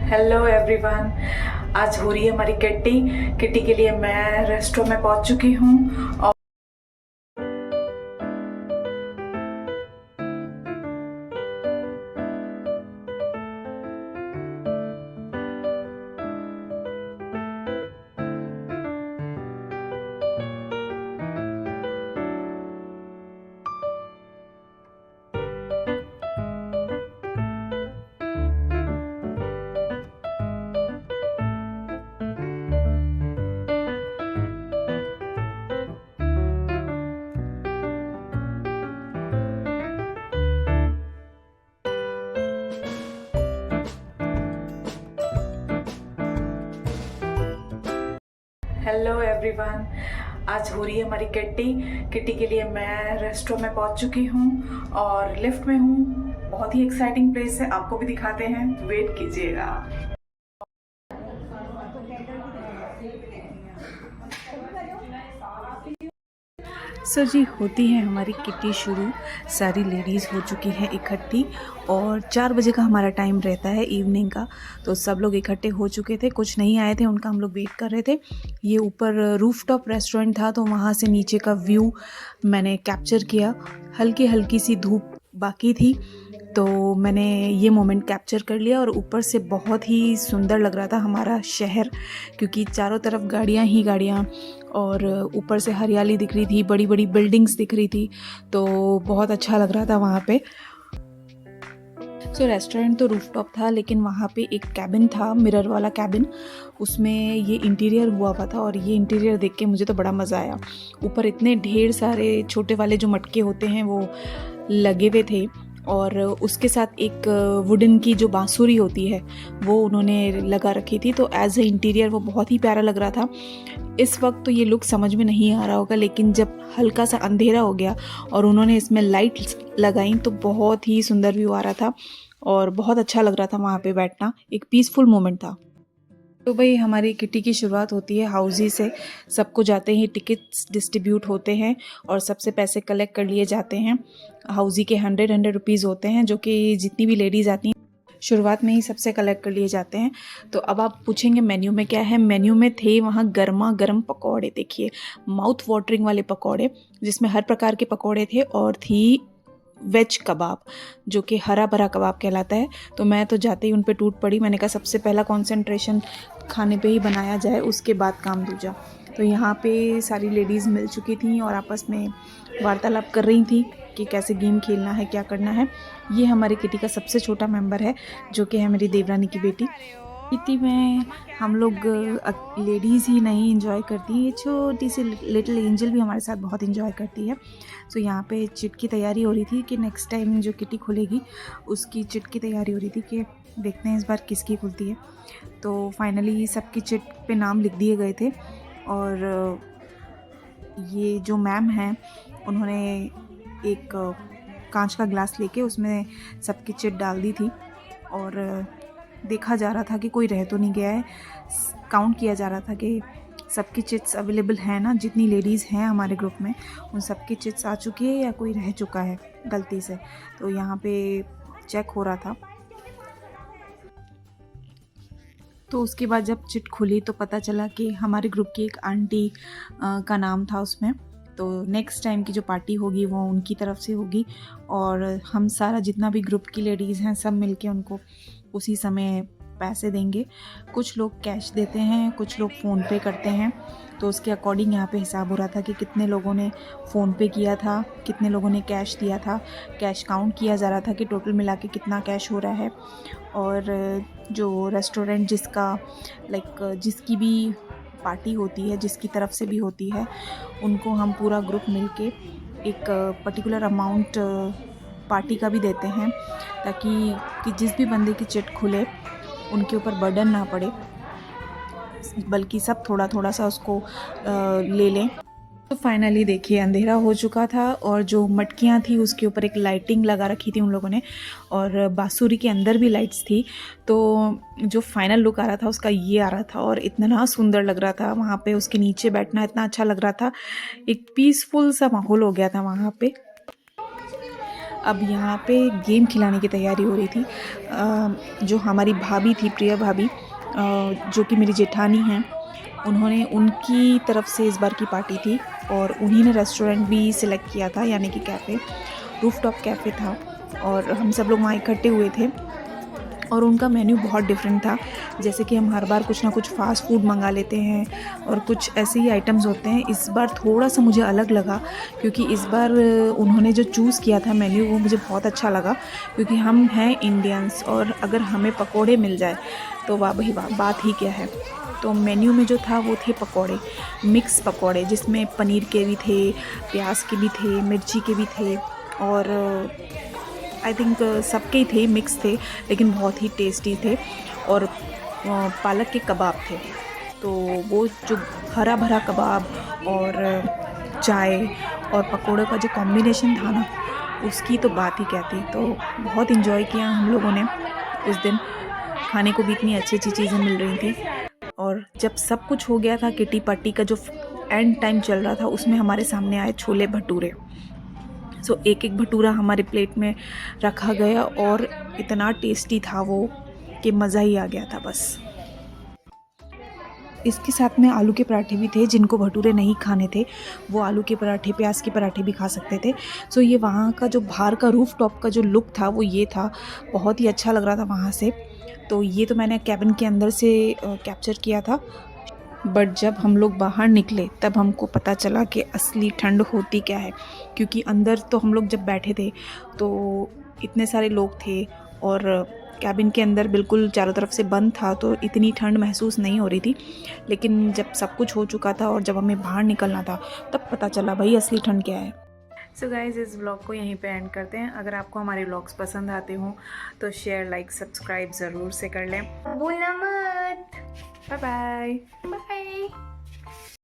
Hello everyone. आज हो रही है हमारी किट्टी। किट्टी के लिए मैं रेस्टोरेंट में पहुंच चुकी हूं और हेलो एवरीवन। आज हो रही है हमारी किट्टी। किट्टी के लिए मैं रेस्टोरेंट में पहुंच चुकी हूं और लिफ्ट में हूं। बहुत ही एक्साइटिंग प्लेस है, आपको भी दिखाते हैं, वेट कीजिएगा। सो जी, होती है हमारी किट्टी शुरू। सारी लेडीज़ हो चुकी हैं इकट्ठी और 4 बजे का हमारा टाइम रहता है इवनिंग का। तो सब लोग इकट्ठे हो चुके थे, कुछ नहीं आए थे, उनका हम लोग वेट कर रहे थे। ये ऊपर रूफटॉप रेस्टोरेंट था तो वहाँ से नीचे का व्यू मैंने कैप्चर किया। हल्की हल्की सी धूप बाकी थी तो मैंने ये मोमेंट कैप्चर कर लिया और ऊपर से बहुत ही सुंदर लग रहा था हमारा शहर, क्योंकि चारों तरफ गाड़ियाँ ही गाड़ियाँ और ऊपर से हरियाली दिख रही थी, बड़ी बड़ी बिल्डिंग्स दिख रही थी, तो बहुत अच्छा लग रहा था वहाँ पे। सो रेस्टोरेंट तो रूफटॉप था लेकिन वहाँ पे एक कैबिन था, मिरर वाला कैबिन, उसमें ये इंटीरियर हुआ हुआ था और ये इंटीरियर देख के मुझे तो बड़ा मज़ा आया। ऊपर इतने ढेर सारे छोटे वाले जो मटके होते हैं वो लगे हुए थे और उसके साथ एक वुडन की जो बांसुरी होती है वो उन्होंने लगा रखी थी, तो एज ए इंटीरियर वो बहुत ही प्यारा लग रहा था। इस वक्त तो ये लुक समझ में नहीं आ रहा होगा, लेकिन जब हल्का सा अंधेरा हो गया और उन्होंने इसमें लाइट्स लगाई तो बहुत ही सुंदर व्यू आ रहा था और बहुत अच्छा लग रहा था वहाँ पे बैठना। एक पीसफुल मोमेंट था। तो भाई हमारी किट्टी की शुरुआत होती है हाउजी से। सबको जाते ही टिकट्स डिस्ट्रीब्यूट होते हैं और सबसे पैसे कलेक्ट कर लिए जाते हैं। हाउजी के 100 रुपीज़ होते हैं, जो कि जितनी भी लेडीज़ आती हैं शुरुआत में ही सबसे कलेक्ट कर लिए जाते हैं। तो अब आप पूछेंगे मेन्यू में क्या है। मेन्यू में थे वहाँ गर्मा गर्म पकौड़े, देखिए माउथ वाटरिंग वाले पकौड़े, जिसमें हर प्रकार के पकौड़े थे और थी वेज कबाब, जो कि हरा भरा कबाब कहलाता है। तो मैं तो जाते ही उन पे टूट पड़ी। मैंने कहा सबसे पहला कंसंट्रेशन खाने पे ही बनाया जाए, उसके बाद काम दूजा। तो यहाँ पे सारी लेडीज़ मिल चुकी थी और आपस में वार्तालाप कर रही थी कि कैसे गेम खेलना है, क्या करना है। ये हमारी किटी का सबसे छोटा मेंबर है, जो कि है मेरी देवरानी की बेटी। किटी में हम लोग लेडीज़ ही नहीं इंजॉय करती हैं, ये छोटी सी लिटिल एंजल भी हमारे साथ बहुत इंजॉय करती है। सो यहाँ पे चिट की तैयारी हो रही थी कि नेक्स्ट टाइम जो किटी खुलेगी उसकी चिट की तैयारी हो रही थी कि देखते हैं इस बार किसकी खुलती है। तो फाइनली सबकी चिट पे नाम लिख दिए गए थे और ये जो मैम हैं उन्होंने एक कांच का ग्लास लेके उसमें सबकी चिट डाल दी थी और देखा जा रहा था कि कोई रह तो नहीं गया है। काउंट किया जा रहा था कि सबकी चिट्स अवेलेबल हैं ना, जितनी लेडीज़ हैं हमारे ग्रुप में उन सबकी चिट्स आ चुकी है या कोई रह चुका है गलती से। तो यहाँ पे चेक हो रहा था। तो उसके बाद जब चिट खुली तो पता चला कि हमारे ग्रुप की एक आंटी का नाम था उसमें। तो नेक्स्ट टाइम की जो पार्टी होगी वो उनकी तरफ से होगी और हम सारा जितना भी ग्रुप की लेडीज़ हैं सब मिलके उनको उसी समय पैसे देंगे। कुछ लोग कैश देते हैं, कुछ लोग फ़ोन पे करते हैं। तो उसके अकॉर्डिंग यहाँ पे हिसाब हो रहा था कि कितने लोगों ने फ़ोन पे किया था, कितने लोगों ने कैश दिया था। कैश काउंट किया जा रहा था कि टोटल मिला के कितना कैश हो रहा है। और जो रेस्टोरेंट जिसका जिसकी भी पार्टी होती है, जिसकी तरफ से भी होती है, उनको हम पूरा ग्रुप मिलके एक पर्टिकुलर अमाउंट पार्टी का भी देते हैं, ताकि कि जिस भी बंदे की चिट खुले उनके ऊपर बर्डन ना पड़े, बल्कि सब थोड़ा थोड़ा सा उसको ले लें। तो फाइनली देखिए अंधेरा हो चुका था और जो मटकियाँ थी उसके ऊपर एक लाइटिंग लगा रखी थी उन लोगों ने और बांसुरी के अंदर भी लाइट्स थी। तो जो फाइनल लुक आ रहा था उसका ये आ रहा था और इतना सुंदर लग रहा था। वहाँ पे उसके नीचे बैठना इतना अच्छा लग रहा था, एक पीसफुल सा माहौल हो गया था वहाँ पे। अब यहाँ पे गेम खिलाने की तैयारी हो रही थी। जो हमारी भाभी थी, प्रिया भाभी, जो कि मेरी जेठानी हैं, उन्होंने उनकी तरफ से इस बार की पार्टी थी और उन्हीं ने रेस्टोरेंट भी सिलेक्ट किया था, यानी कि कैफ़े, रूफटॉप कैफ़े था और हम सब लोग वहाँ इकट्ठे हुए थे। और उनका मेन्यू बहुत डिफरेंट था। जैसे कि हम हर बार कुछ ना कुछ फ़ास्ट फूड मंगा लेते हैं और कुछ ऐसे ही आइटम्स होते हैं। इस बार थोड़ा-सा मुझे अलग लगा, क्योंकि इस बार उन्होंने जो चूज़ किया था मेन्यू, वो मुझे बहुत अच्छा लगा, क्योंकि हम हैं इंडियंस और अगर हमें पकोड़े मिल जाए तो वाह भई वाह, बात ही क्या है। तो मेन्यू में जो था वो थे पकोड़े, मिक्स पकोड़े, जिसमें पनीर के भी थे, प्याज के भी थे, मिर्ची के भी थे और आई थिंक सबके ही थे, मिक्स थे, लेकिन बहुत ही टेस्टी थे। और पालक के कबाब थे, तो वो जो हरा भरा कबाब और चाय और पकोड़े का जो कॉम्बिनेशन था ना, उसकी तो बात ही क्या थी। तो बहुत इन्जॉय किया हम लोगों ने उस दिन। खाने को भी इतनी अच्छी अच्छी चीज़ें मिल रही थी। और जब सब कुछ हो गया था, किटी पार्टी का जो एंड टाइम चल रहा था, उसमें हमारे सामने आए छोले भटूरे। सो एक एक भटूरा हमारे प्लेट में रखा गया और इतना टेस्टी था वो कि मज़ा ही आ गया था बस। इसके साथ में आलू के पराठे भी थे। जिनको भटूरे नहीं खाने थे वो आलू के पराठे, प्याज के पराठे भी खा सकते थे। सो ये वहाँ का जो बाहर का रूफ टॉप का जो लुक था वो ये था, बहुत ही अच्छा लग रहा था वहाँ से। तो ये तो मैंने कैबिन के अंदर से कैप्चर किया था। बट जब हम लोग बाहर निकले तब हमको पता चला कि असली ठंड होती क्या है, क्योंकि अंदर तो हम लोग जब बैठे थे तो इतने सारे लोग थे और कैबिन के अंदर बिल्कुल चारों तरफ से बंद था, तो इतनी ठंड महसूस नहीं हो रही थी। लेकिन जब सब कुछ हो चुका था और जब हमें बाहर निकलना था तब पता चला भाई असली ठंड क्या है। सो गाइज़, इस व्लॉग को यहीं पे एंड करते हैं। अगर आपको हमारे व्लॉग्स पसंद आते हों तो शेयर, लाइक, सब्सक्राइब ज़रूर से कर लें, भूलना मत। Bye bye. बाय।